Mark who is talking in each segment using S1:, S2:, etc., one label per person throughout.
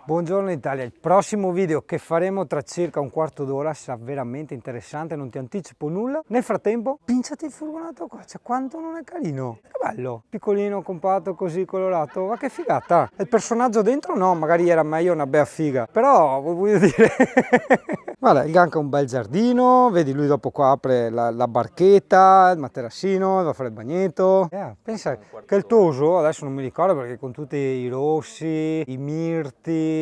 S1: Buongiorno Italia, il prossimo video che faremo tra circa un quarto d'ora sarà veramente interessante, non ti anticipo nulla. Nel frattempo, pinciati il furgonato qua, cioè quanto non è carino. Che bello, piccolino, compatto, così colorato, ma che figata. Il personaggio dentro no, magari era meglio una bella figa, però voglio dire... Guarda, il Ganca ha un bel giardino, vedi lui dopo qua apre la barchetta, il materassino, va a fare il bagnetto. Pensa che il tuo uso, adesso non mi ricordo perché con tutti i rossi, i mirti,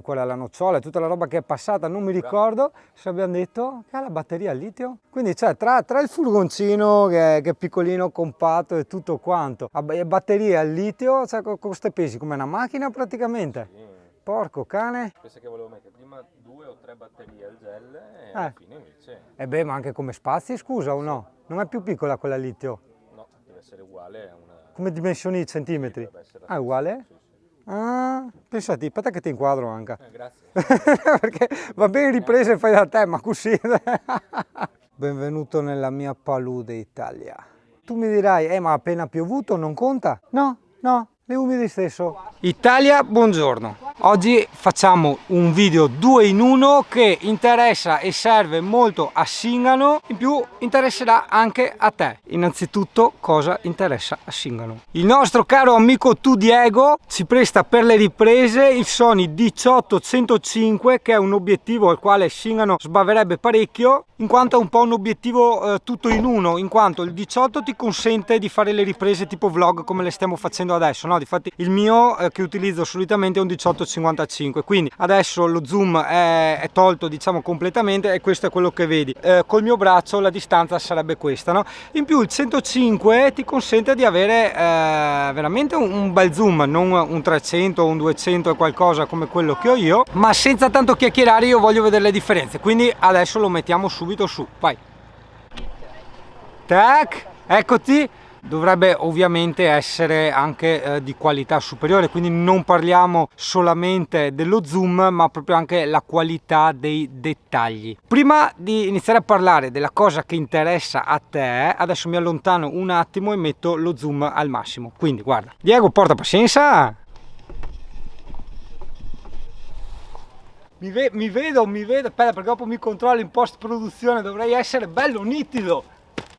S1: quella alla nocciola e tutta la roba che è passata, non mi ricordo se abbiamo detto che ha la batteria al litio. Quindi cioè, tra il furgoncino che è piccolino, compatto e tutto quanto, e batterie al litio, cioè, con queste pesi come una macchina praticamente. Sì. Porco cane.
S2: Pensa che volevo mettere prima 2 o 3 batterie al gel e alla fine invece...
S1: E beh, ma anche come spazi, scusa, o no? Non è più piccola quella al litio?
S2: No, deve essere uguale a una...
S1: Come dimensioni centimetri?
S2: Sì,
S1: è uguale? Sì, sì. Ah, pensati, aspetta che ti inquadro anche.
S2: Grazie.
S1: Perché va bene riprese fai da te, ma così... Benvenuto nella mia palude Italia. Tu mi dirai, ma appena piovuto non conta? No, no. Le umidi stesso. Italia, buongiorno. Oggi facciamo un video 2 in 1 che interessa e serve molto a Singano, in più interesserà anche a te. Innanzitutto, cosa interessa a Singano? Il nostro caro amico Tu Diego ci presta per le riprese il Sony 18-105, che è un obiettivo al quale Singano sbaverebbe parecchio, in quanto è un po' un obiettivo tutto in uno, in quanto il 18 ti consente di fare le riprese tipo vlog come le stiamo facendo adesso, no? Difatti il mio che utilizzo solitamente è un 18-55, quindi adesso lo zoom è tolto, diciamo, completamente, e questo è quello che vedi. Col mio braccio la distanza sarebbe questa, no? In più il 105 ti consente di avere veramente un bel zoom, non un 300 o un 200 e qualcosa come quello che ho io, ma senza tanto chiacchierare io voglio vedere le differenze, quindi adesso lo mettiamo subito su, vai. Tac, eccoti. Dovrebbe ovviamente essere anche di qualità superiore, quindi non parliamo solamente dello zoom ma proprio anche la qualità dei dettagli. Prima di iniziare a parlare della cosa che interessa a te, adesso mi allontano un attimo e metto lo zoom al massimo. Quindi guarda, Diego, porta pazienza. Mi vedo, aspetta, perché dopo mi controllo in post produzione, dovrei essere bello nitido.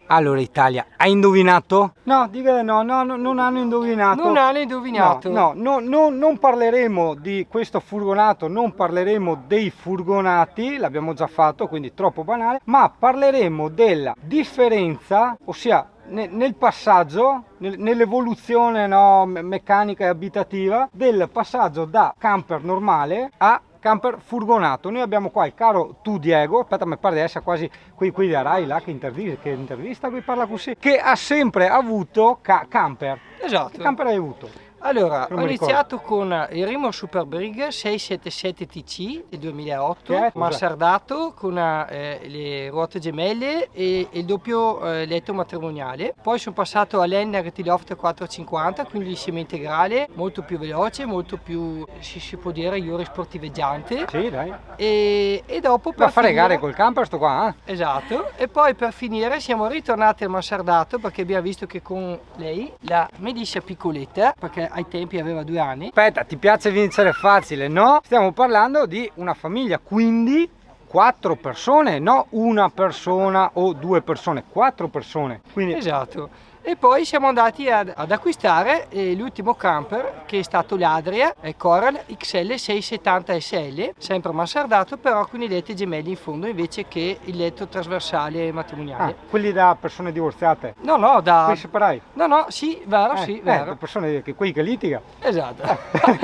S1: Allora Italia, hai indovinato? No, dica no, non hanno indovinato.
S3: Non hanno indovinato.
S1: No, non parleremo di questo furgonato, non parleremo dei furgonati, l'abbiamo già fatto, quindi troppo banale, ma parleremo della differenza, ossia nel passaggio, nell'evoluzione, no, meccanica e abitativa, del passaggio da camper normale a camper furgonato. Noi abbiamo qua il caro Tu Diego, aspetta, mi pare di essere quasi qui da Rai là che intervista, qui parla così, che ha sempre avuto camper.
S3: Esatto.
S1: Che camper hai avuto?
S3: Allora, ho iniziato con il Rimo Super Brig 677 TC del 2008, mansardato con le ruote gemelle e il doppio letto matrimoniale. Poi sono passato all'Enner T-Loft 450, quindi il semi integrale, molto più veloce, molto più, si può dire, iuri sportiveggiante.
S1: Sì, dai.
S3: E dopo per
S1: fare
S3: finire...
S1: gare col camper sto qua, eh?
S3: Esatto. E poi per finire siamo ritornati al mansardato perché abbiamo visto che con lei, la Mediccia piccoletta, perché ai tempi aveva 2 anni.
S1: Aspetta, ti piace vincere facile, no? Stiamo parlando di una famiglia, quindi 4 persone, no una persona o 2 persone, 4 persone. Quindi...
S3: Esatto. E poi siamo andati ad acquistare l'ultimo camper, che è stato l'Adria Coral XL 670 SL, sempre mansardato, però con i letti gemelli in fondo invece che il letto trasversale matrimoniale.
S1: Quelli da persone divorziate?
S3: No, da...
S1: Quelli separati?
S3: No, sì, vero, sì, vero.
S1: Da persone quelli che litigano.
S3: Esatto.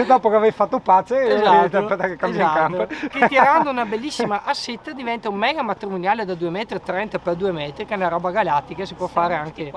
S1: Dopo che avevi fatto pace,
S3: esatto,
S1: aspetta che cambi il camper.
S3: Che tirando una bellissima assetta diventa un mega matrimoniale da 2,30 m per 2 metri, che è una roba galattica, si può fare anche...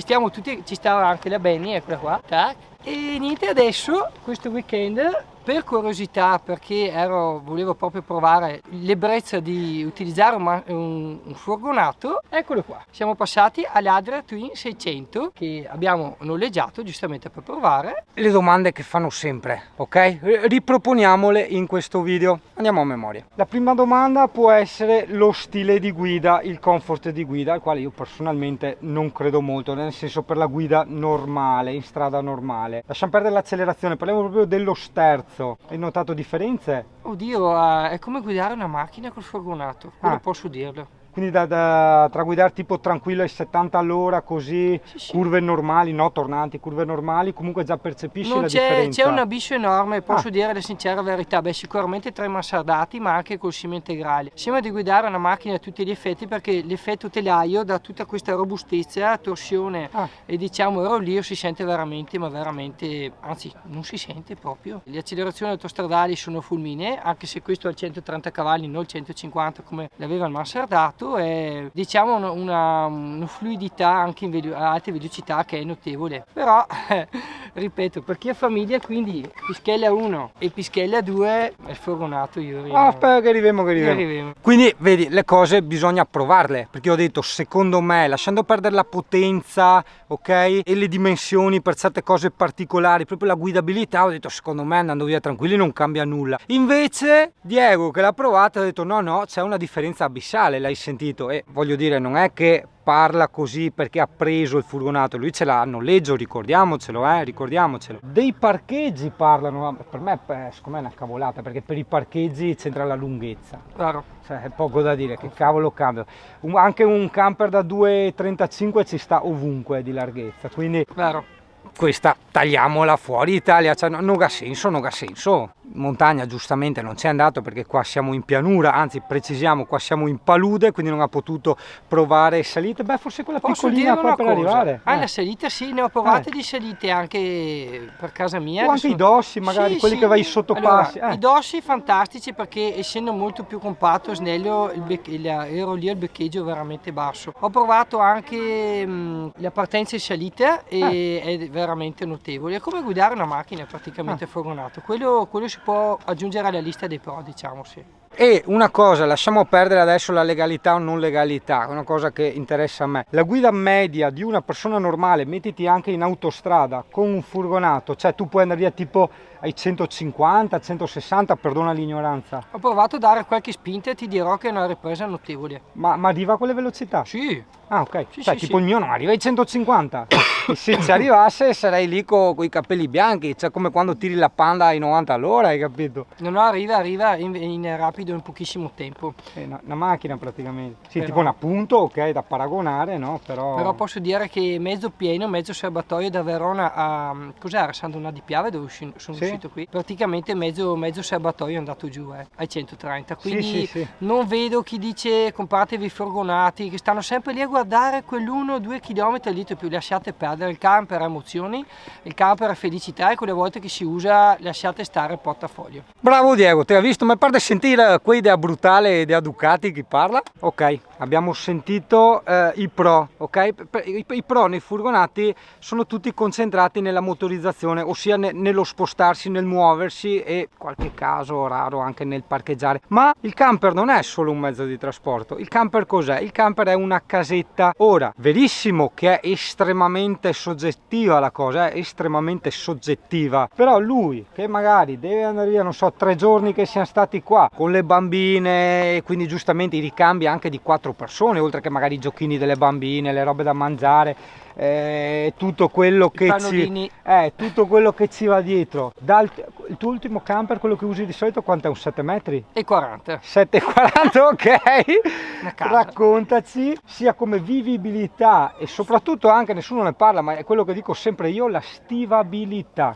S3: Ci stava anche la Benny, eccola qua, tac. E niente, adesso questo weekend, per curiosità, perché volevo proprio provare l'ebbrezza di utilizzare un furgonato, eccolo qua. Siamo passati all'Adria Twin 600 che abbiamo noleggiato giustamente per provare.
S1: Le domande che fanno sempre, ok? Riproponiamole in questo video. Andiamo a memoria. La prima domanda può essere lo stile di guida, il comfort di guida, al quale io personalmente non credo molto, nel senso per la guida normale, in strada normale. normale. Lasciamo perdere l'accelerazione, parliamo proprio dello sterzo. Hai notato differenze?
S3: Oddio, è come guidare una macchina col furgonato, quello posso dirlo.
S1: Quindi tra guidare tipo tranquillo ai 70 all'ora così,
S3: Sì.
S1: curve normali, no tornanti, curve normali, comunque già percepisci la differenza.
S3: C'è un abisso enorme, posso dire la sincera verità. Beh, sicuramente tra i mansardati, ma anche col semi integrale. Sembra di guidare una macchina a tutti gli effetti, perché l'effetto telaio dà tutta questa robustezza, torsione e diciamo il rollio si sente veramente, ma veramente, anzi non si sente proprio. Le accelerazioni autostradali sono fulminee, anche se questo ha il 130 cavalli, non il 150 come l'aveva il mansardato. È diciamo una fluidità anche a alte velocità che è notevole, però ripeto, per chi ha famiglia, quindi Pischella 1 e Pischella 2 è il furgonato.
S1: Aspetta che arriviamo. Quindi vedi, le cose bisogna provarle, perché ho detto, secondo me, lasciando perdere la potenza, ok, e le dimensioni per certe cose particolari, proprio la guidabilità, ho detto secondo me andando via tranquilli non cambia nulla. Invece Diego che l'ha provato ha detto no, c'è una differenza abissale, l'hai sentito, e voglio dire, non è che parla così perché ha preso il furgonato, lui ce l'ha a noleggio, ricordiamocelo. Dei parcheggi parlano, per me secondo me è una cavolata, perché per i parcheggi c'entra la lunghezza.
S3: Claro.
S1: Cioè, è poco da dire, che cavolo cambia. Anche un camper da 2,35 ci sta ovunque di larghezza, quindi questa tagliamola fuori Italia, cioè, non ha senso. In montagna giustamente non c'è andato perché qua siamo in pianura, anzi precisiamo, qua siamo in palude, quindi non ha potuto provare salite. Beh, forse quella piccolina qua per arrivare.
S3: La salita sì, ne ho provate di salite anche per casa mia.
S1: O anche i dossi magari, quelli che vai sotto passi.
S3: I dossi fantastici, perché essendo molto più compatto, snello, ero lì al beccheggio veramente basso. Ho provato anche la partenza in salita e è veramente notevole. È come guidare una macchina praticamente furgonato. Quello si può aggiungere alla lista dei pro, diciamo, sì.
S1: E una cosa, lasciamo perdere adesso la legalità o non legalità, è una cosa che interessa a me. La guida media di una persona normale, mettiti anche in autostrada con un furgonato, cioè tu puoi andare via tipo ai 150, 160, perdona l'ignoranza.
S3: Ho provato a dare qualche spinta e ti dirò che è una ripresa notevole.
S1: Ma arriva a quelle velocità?
S3: Sì.
S1: Ah, ok. Cioè tipo il mio non arriva ai 150. E se ci arrivasse sarei lì con i capelli bianchi, cioè come quando tiri la Panda ai 90 all'ora, hai capito?
S3: No, arriva in rapido in pochissimo tempo.
S1: È una macchina praticamente. Sì, però, tipo un appunto, ok, da paragonare, no? Però
S3: posso dire che mezzo pieno, mezzo serbatoio da Verona a cos'era? Sandona di Piave, dove sono uscito qui. Praticamente mezzo serbatoio è andato giù ai 130. Quindi non vedo chi dice compratevi i furgonati, che stanno sempre lì a guardare quell'1-2 km al litro più. Lasciate perdere, il camper ha emozioni, il camper ha felicità, e quelle volte che si usa lasciate stare il portafoglio.
S1: Bravo Diego, ti ha visto? Mi pare sentire quei idea brutale e idea Ducati chi parla. Ok, abbiamo sentito i pro, ok? I pro nei furgonati sono tutti concentrati nella motorizzazione, ossia nello spostarsi, nel muoversi e qualche caso raro anche nel parcheggiare. Ma il camper non è solo un mezzo di trasporto. Il camper cos'è? Il camper è una casetta. Ora, verissimo che è estremamente soggettiva la cosa, è estremamente soggettiva, però lui che magari deve andare via, non so, 3 giorni che siamo stati qua con le bambine, quindi giustamente i ricambi anche di 4 persone, oltre che magari i giochini delle bambine, le robe da mangiare, tutto quello che tutto quello che ci va dietro. Il tuo ultimo camper, quello che usi di solito, quanto è? Un 7 metri?
S3: E 40.
S1: 7,40, ok. Raccontaci sia come vivibilità e soprattutto anche, nessuno ne parla, ma è quello che dico sempre io, la stivabilità.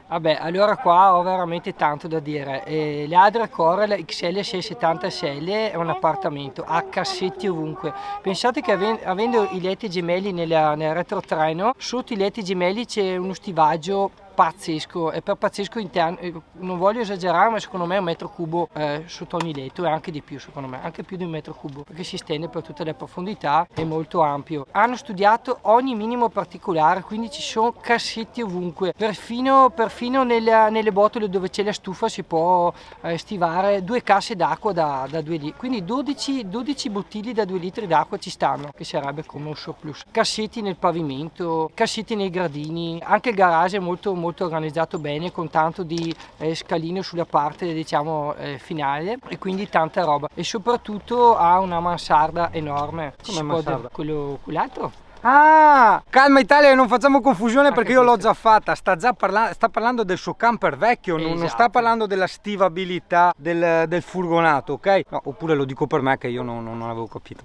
S3: Vabbè, allora qua ho veramente tanto da dire. L'Adria Corel XL 670 SL è un appartamento, ha cassetti ovunque. Pensate che avendo i letti gemelli nel retrotreno, sotto i letti gemelli c'è uno stivaggio pazzesco, e per pazzesco interno, non voglio esagerare, ma secondo me è 1 metro cubo sotto ogni letto, e anche di più, secondo me, anche più di 1 metro cubo, perché si stende per tutte le profondità, è molto ampio. Hanno studiato ogni minimo particolare, quindi ci sono cassetti ovunque, perfino nelle botole dove c'è la stufa si può stivare 2 casse d'acqua da 2 litri, quindi 12 bottiglie da 2 litri d'acqua ci stanno, che sarebbe come un surplus. Cassetti nel pavimento, cassetti nei gradini, anche il garage è molto organizzato bene, con tanto di scalino sulla parte, diciamo, finale, e quindi tanta roba, e soprattutto ha una mansarda enorme.
S1: Come mansarda?
S3: Quello quell'altro.
S1: Ah, calma Italia, non facciamo confusione perché io l'ho già fatta. Sta parlando del suo camper vecchio, non sta
S3: Esatto.
S1: parlando della stivabilità del furgonato, ok? No, oppure lo dico per me che io non avevo capito.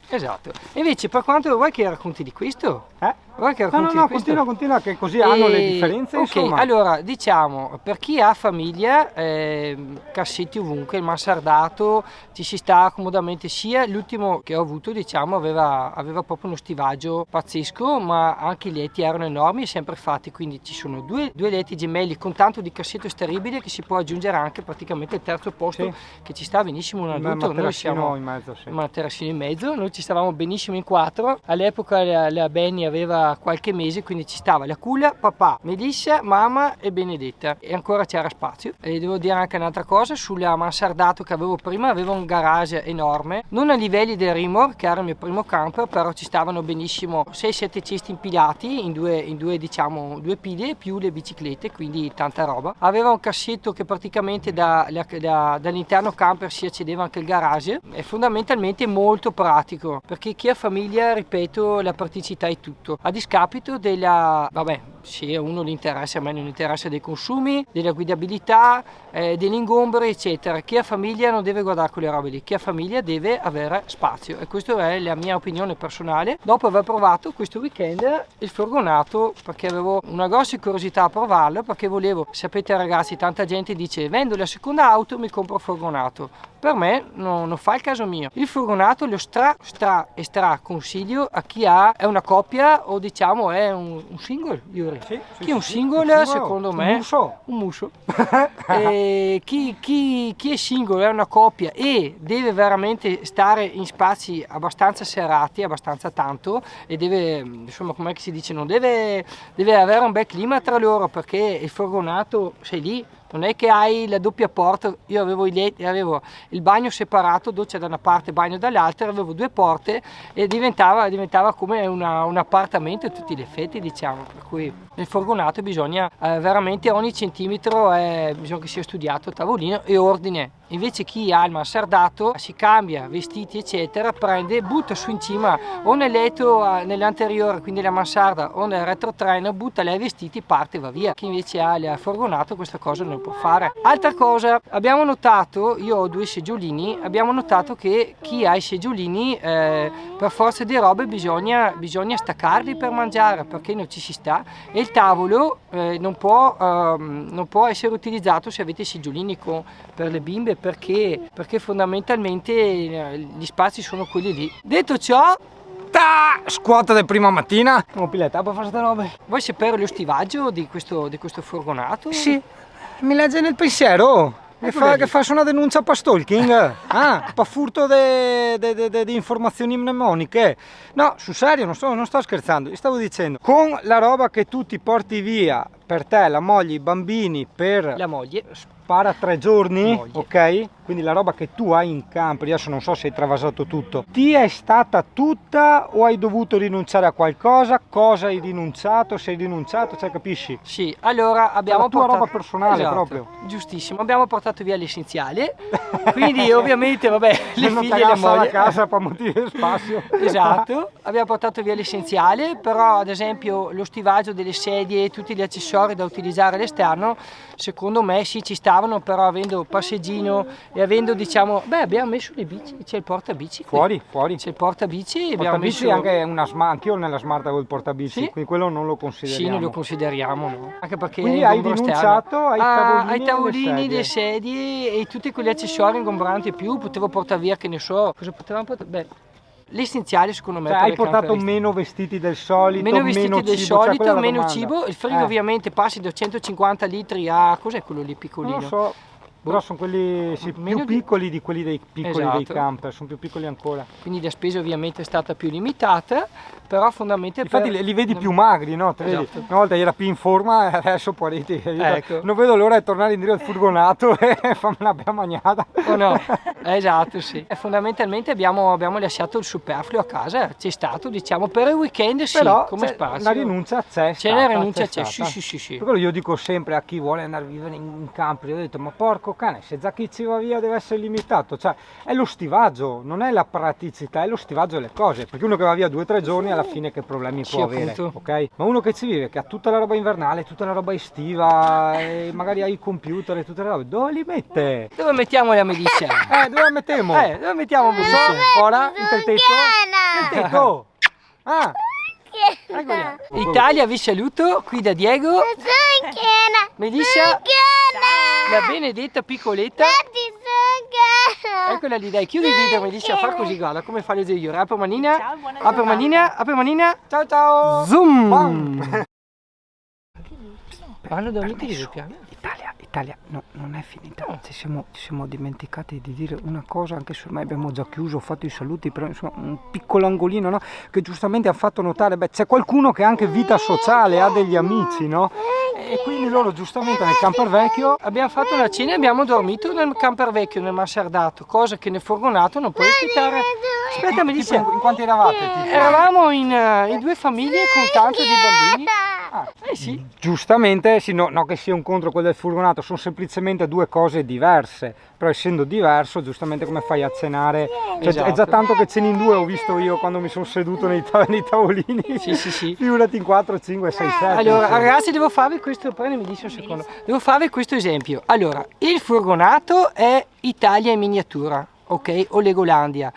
S3: Esatto. E invece per quanto vuoi che racconti di questo? Vuoi che racconti di questo?
S1: continua che così hanno le differenze,
S3: Ok,
S1: insomma.
S3: allora diciamo, per chi ha famiglia, cassetti ovunque, il mansardato ci si sta comodamente, sia l'ultimo che ho avuto, diciamo, aveva proprio uno stivaggio pazzesco, ma anche i letti erano enormi e sempre fatti, quindi ci sono due letti gemelli con tanto di cassetto steribile che si può aggiungere anche praticamente il terzo posto,
S1: Sì.
S3: che ci sta benissimo un adulto, noi siamo
S1: in mezzo, sì.
S3: un materassino in mezzo, noi ci stavamo benissimo in 4, all'epoca la Benny aveva qualche mese, quindi ci stava la culla, papà, Melissa, mamma e Benedetta, e ancora c'era spazio. E devo dire anche un'altra cosa, sulla mansardato che avevo prima aveva un garage enorme, non a livelli del Rimor che era il mio primo camper, però ci stavano benissimo 6-7 cesti impilati in due diciamo due pile più le biciclette, quindi tanta roba. Aveva un cassetto che praticamente dall'interno camper si accedeva anche il garage, è fondamentalmente molto pratico perché chi ha famiglia, ripeto, la praticità è tutto, a discapito della, vabbè, se a uno gli interessa, a me non interessa, dei consumi, della guidabilità, degli ingombri eccetera. Chi ha famiglia non deve guardare quelle robe lì, chi ha famiglia deve avere spazio, e questa è la mia opinione personale dopo aver provato questo weekend il furgonato, perché avevo una grossa curiosità a provarlo, perché volevo, sapete ragazzi, tanta gente dice vendo la seconda auto, mi compro il furgonato. Per me non fa il caso mio. Il furgonato lo stra consiglio a chi è una coppia o diciamo è un single, Yuri. Chi è un single, secondo me un muso. E chi è single, è una coppia e deve veramente stare in spazi abbastanza serrati, abbastanza tanto, e deve, insomma, com'è che si dice, non deve avere un bel clima tra loro, perché il furgonato sei lì. Non è che hai la doppia porta, io avevo il bagno separato, doccia da una parte, bagno dall'altra, avevo due porte e diventava come un appartamento a tutti gli effetti, diciamo. Per cui nel furgonato bisogna veramente ogni centimetro, bisogna che sia studiato, tavolino e ordine. Invece chi ha il mansardato si cambia vestiti eccetera, butta su in cima o nel letto nell'anteriore, quindi la mansarda, o nel retrotreno, butta lei i vestiti, parte e va via. Chi invece ha il furgonato questa cosa non può fare. Altra cosa, abbiamo notato, io ho 2 seggiolini, abbiamo notato che chi ha i seggiolini per forza di robe bisogna staccarli per mangiare, perché non ci si sta, e il tavolo non può essere utilizzato se avete i seggiolini per le bimbe, perché fondamentalmente gli spazi sono quelli lì. Detto ciò,
S1: squat di prima mattina.
S3: come piletta per fare queste robe. Vuoi sapere lo stivaggio di questo furgonato?
S1: Sì, mi legge nel pensiero. Che fa una denuncia per stalking? Per furto di informazioni mnemoniche? No, sul serio, non sto scherzando. Io stavo dicendo, con la roba che tu ti porti via per te, la moglie, i bambini, per
S3: La moglie.
S1: spara 3 giorni,
S3: Moglie.
S1: ok? Quindi la roba che tu hai in camper, adesso non so se hai travasato tutto, ti è stata tutta o hai dovuto rinunciare a qualcosa? Cosa hai rinunciato? Se hai rinunciato, cioè capisci?
S3: Sì, allora abbiamo
S1: La tua
S3: portato...
S1: roba personale,
S3: Esatto,
S1: proprio.
S3: giustissimo, abbiamo portato via l'essenziale, quindi ovviamente vabbè, le
S1: Non
S3: figlie e la
S1: cagassa la
S3: moglie...
S1: casa per motivi di spazio.
S3: Esatto, abbiamo portato via l'essenziale, però ad esempio lo stivaggio delle sedie e tutti gli accessori da utilizzare all'esterno, secondo me sì ci stavano, però avendo passeggino e avendo, diciamo, abbiamo messo le bici, c'è il portabici qui.
S1: Fuori.
S3: C'è il portabici, abbiamo
S1: Portabici
S3: messo...
S1: anche una smart, anch'io nella smart avevo il portabici,
S3: Sì.
S1: quindi quello non lo
S3: Sì,
S1: consideriamo.
S3: non lo consideriamo, no? Anche perché
S1: Quindi
S3: è
S1: hai
S3: ingombro
S1: rinunciato
S3: esterno.
S1: ai tavolini e alle
S3: le sedie e tutti quegli accessori ingombranti e più, potevo portare via, che ne so, cosa potevamo portare? Beh, l'essenziale secondo me.
S1: Cioè,
S3: per
S1: hai
S3: le
S1: portato
S3: camperistiche.
S1: meno vestiti del solito,
S3: Meno vestiti del
S1: cibo, cioè
S3: solito,
S1: quella è la
S3: meno
S1: domanda.
S3: cibo, il frigo ovviamente passi da 150 litri a, cos'è quello lì piccolino?
S1: Non lo so, però sono quelli
S3: Meno
S1: più piccoli di quelli dei piccoli dei
S3: Esatto.
S1: camper, sono più piccoli ancora.
S3: Quindi la spesa ovviamente è stata più limitata, però fondamentalmente...
S1: Infatti li vedi più magri, no? Te vedi?
S3: Esatto.
S1: Una volta era più in forma e adesso pareti.
S3: Ecco.
S1: Non vedo l'ora di tornare indietro al furgonato e farmi una bella magnata.
S3: Oh no, Esatto, sì. E fondamentalmente abbiamo lasciato il superfluo a casa, c'è stato, diciamo, per il weekend sì,
S1: però
S3: come spazio.
S1: la rinuncia c'è
S3: C'è la
S1: stata,
S3: rinuncia,
S1: c'è
S3: c'è,
S1: stata.
S3: sì.
S1: Per quello io dico sempre a chi vuole andare a vivere in camper, io ho detto, ma porco cane, se già chi ci va via deve essere limitato, cioè è lo stivaggio, non è la praticità, è lo stivaggio delle cose, perché uno che va via 2 o 3 giorni alla fine che problemi
S3: Sì,
S1: può avere,
S3: appunto.
S1: ok? Ma uno che ci vive, che ha tutta la roba invernale, tutta la roba estiva, e magari ha il computer e tutte le robe, dove li mette?
S3: Dove mettiamo la medicina?
S1: Dove la mettiamo?
S3: Dove mettiamo la medicina?
S1: Ora, in quel tetto? Il tetto! Ah!
S3: Eccola. Italia, vi saluto, qui da Diego, Melissa, la benedetta piccoletta. Eccola lì, dai, chiudi il video, Melissa, fa così, guarda come fa le zegliore. Apri manina, apri manina,
S1: Ciao ciao!
S3: zoom! Hanno dormito di piano?
S1: Italia, no, non è finita. Ci siamo dimenticati di dire una cosa, anche se ormai abbiamo già chiuso, ho fatto i saluti, però insomma un piccolo angolino, no? Che giustamente ha fatto notare, beh, c'è qualcuno che ha anche vita sociale, ha degli amici, no? E quindi loro giustamente nel camper vecchio
S3: Abbiamo fatto una cena e abbiamo dormito nel camper vecchio, nel mansardato, cosa che nel furgonato non puoi aspettare. Aspetta, mi dice,
S1: in quanti eravate? Tipo?
S3: eravamo in 2 famiglie con tanto di bambini. Sì.
S1: Giustamente, sì, no che sia un contro quello del furgonato, sono semplicemente 2 cose diverse, però essendo diverso, giustamente come fai a cenare? Cioè,
S3: Esatto.
S1: È già tanto che ceni in 2, ho visto io quando mi sono seduto nei tavolini,
S3: Sì.
S1: figurati in 4, 5, 6, 7.
S3: Allora, ragazzi, devo farvi questo, mi dice un secondo, devo farvi questo esempio. Allora, il furgonato è Italia in miniatura, ok? O Legolandia.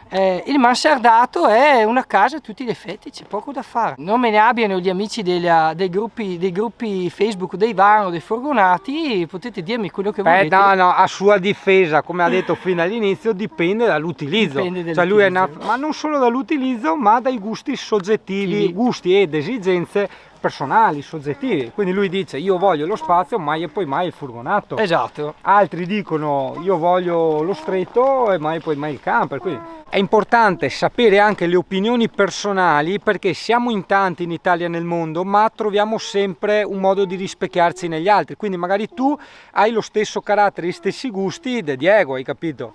S3: Il mansardato è una casa a tutti gli effetti, c'è poco da fare. Non me ne abbiano gli amici dei gruppi Facebook dei van o dei furgonati, potete dirmi quello che volete.
S1: No, a sua difesa, come ha detto fino all'inizio, dipende dall'utilizzo.
S3: Dipende
S1: Cioè lui è
S3: dall'utilizzo.
S1: ma non solo dall'utilizzo, ma dai gusti soggettivi,
S3: Sì.
S1: gusti ed esigenze personali, soggettivi. Quindi lui dice io voglio lo spazio, mai e poi mai il furgonato.
S3: Esatto.
S1: Altri dicono io voglio lo stretto e mai poi mai il camper. Quindi è importante sapere anche le opinioni personali, perché siamo in tanti in Italia e nel mondo, ma troviamo sempre un modo di rispecchiarci negli altri. Quindi magari tu hai lo stesso carattere, gli stessi gusti di Diego, hai capito?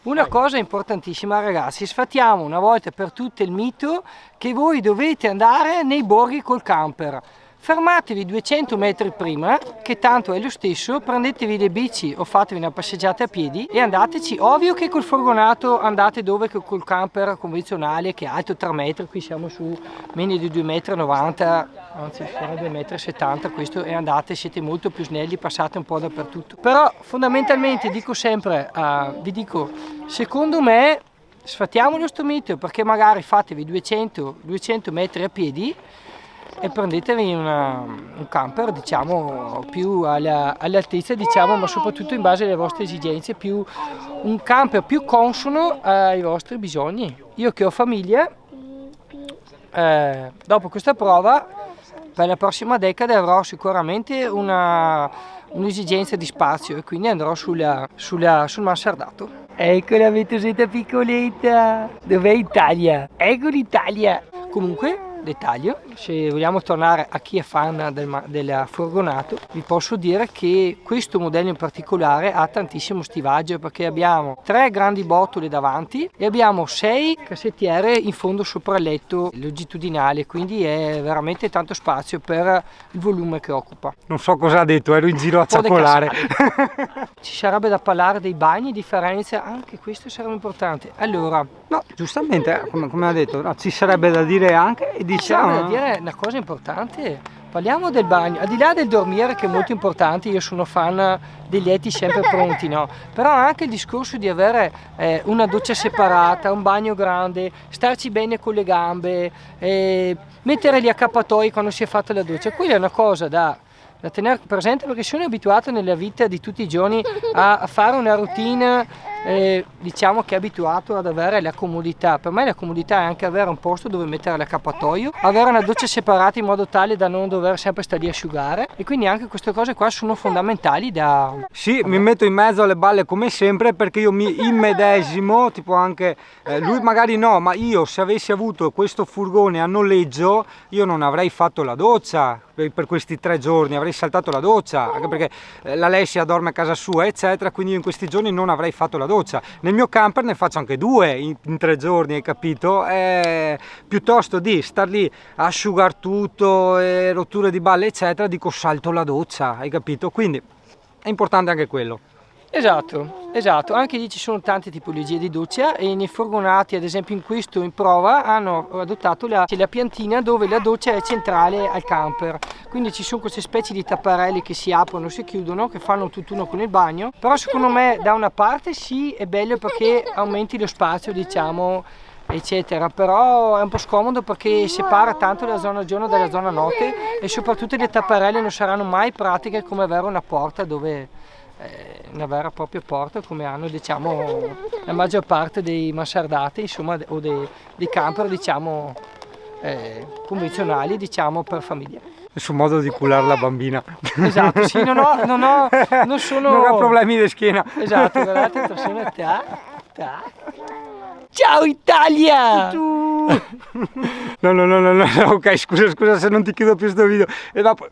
S3: Una cosa importantissima, ragazzi, sfatiamo una volta per tutte il mito che voi dovete andare nei borghi col camper. Fermatevi 200 metri prima, che tanto è lo stesso, prendetevi le bici o fatevi una passeggiata a piedi e andateci. Ovvio che col furgonato andate dove che col camper convenzionale che è alto 3 metri, qui siamo su meno di 2,90 m, anzi sono 2,70 m questo, e andate, siete molto più snelli, passate un po' dappertutto. Però fondamentalmente dico sempre, vi dico, secondo me sfatiamolo sto mito, perché magari fatevi 200 metri a piedi e prendetevi un camper, diciamo, più all'altezza, diciamo, ma soprattutto in base alle vostre esigenze, un camper più consono ai vostri bisogni. Io che ho famiglia, dopo questa prova, per la prossima decade avrò sicuramente un'esigenza di spazio e quindi andrò sul mansardato. Ecco la vetosetta piccoletta, dov'è Italia? Ecco l'Italia! Comunque, dettaglio, se vogliamo tornare a chi è fan del furgonato, vi posso dire che questo modello in particolare ha tantissimo stivaggio, perché abbiamo 3 grandi botole davanti e abbiamo 6 cassettiere in fondo sopra il letto longitudinale, quindi è veramente tanto spazio per il volume che occupa.
S1: Non so cosa ha detto, ero in giro a ciacolare.
S3: Ci sarebbe da parlare dei bagni, differenze, anche questo sarebbe importante. Allora,
S1: no, giustamente, come ha detto, no, ci sarebbe da dire anche e diciamo
S3: da dire una cosa importante, parliamo del bagno, al di là del dormire che è molto importante, io sono fan dei letti sempre pronti, no? Però anche il discorso di avere una doccia separata, un bagno grande, starci bene con le gambe, mettere gli accappatoi quando si è fatta la doccia, quella è una cosa da tenere presente, perché sono abituato nella vita di tutti i giorni a fare una routine, diciamo che è abituato ad avere la comodità. Per me la comodità è anche avere un posto dove mettere l'accappatoio, avere una doccia separata in modo tale da non dover sempre stare lì a asciugare, e quindi anche queste cose qua sono fondamentali da...
S1: Sì, mi metto in mezzo alle balle come sempre, perché io mi immedesimo, tipo anche lui magari no, ma io se avessi avuto questo furgone a noleggio io non avrei fatto la doccia per questi 3 giorni, avrei saltato la doccia, anche perché l'Alessia dorme a casa sua eccetera, quindi io in questi giorni non avrei fatto la doccia. doccia. Nel mio camper ne faccio anche 2 in 3 giorni, hai capito? Piuttosto di star lì a asciugare tutto, rotture di balle eccetera, dico salto la doccia, hai capito? Quindi è importante anche quello.
S3: Esatto, anche lì ci sono tante tipologie di doccia e nei furgonati, ad esempio in questo in prova, hanno adottato la piantina dove la doccia è centrale al camper, quindi ci sono queste specie di tapparelli che si aprono e si chiudono, che fanno tutt'uno con il bagno, però secondo me da una parte sì è bello perché aumenti lo spazio, diciamo, eccetera, però è un po' scomodo perché separa tanto la zona giorno dalla zona notte e soprattutto le tapparelle non saranno mai pratiche come avere una porta dove una vera e propria porta come hanno, diciamo, la maggior parte dei mansardati, insomma, o dei camper, diciamo, convenzionali, diciamo, per famiglia.
S1: Il suo modo di culare la bambina.
S3: Esatto, sì, non
S1: ho problemi di schiena.
S3: Esatto, guardate, persone, Ciao Italia!
S1: No, ok, scusa se non ti chiudo più sto video. E dopo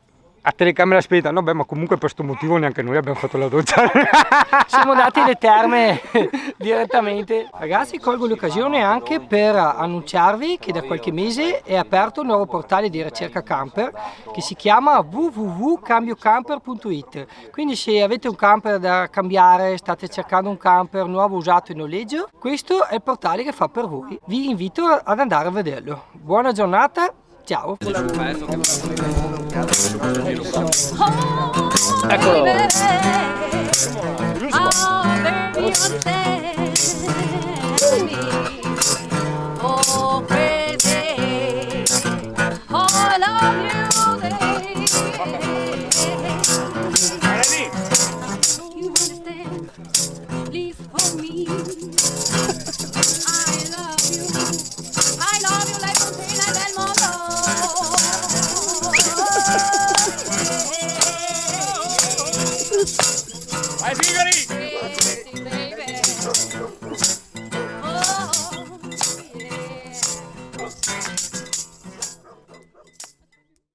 S1: a telecamera spenta, no beh, ma comunque per questo motivo neanche noi abbiamo fatto la doccia.
S3: Siamo andati alle terme direttamente. Ragazzi, colgo l'occasione anche per annunciarvi che da qualche mese è aperto un nuovo portale di ricerca camper che si chiama www.cambiocamper.it. Quindi se avete un camper da cambiare, state cercando un camper nuovo usato in noleggio, questo è il portale che fa per voi. Vi invito ad andare a vederlo. Buona giornata. Ciao! Eccolo!
S2: Vai Figari!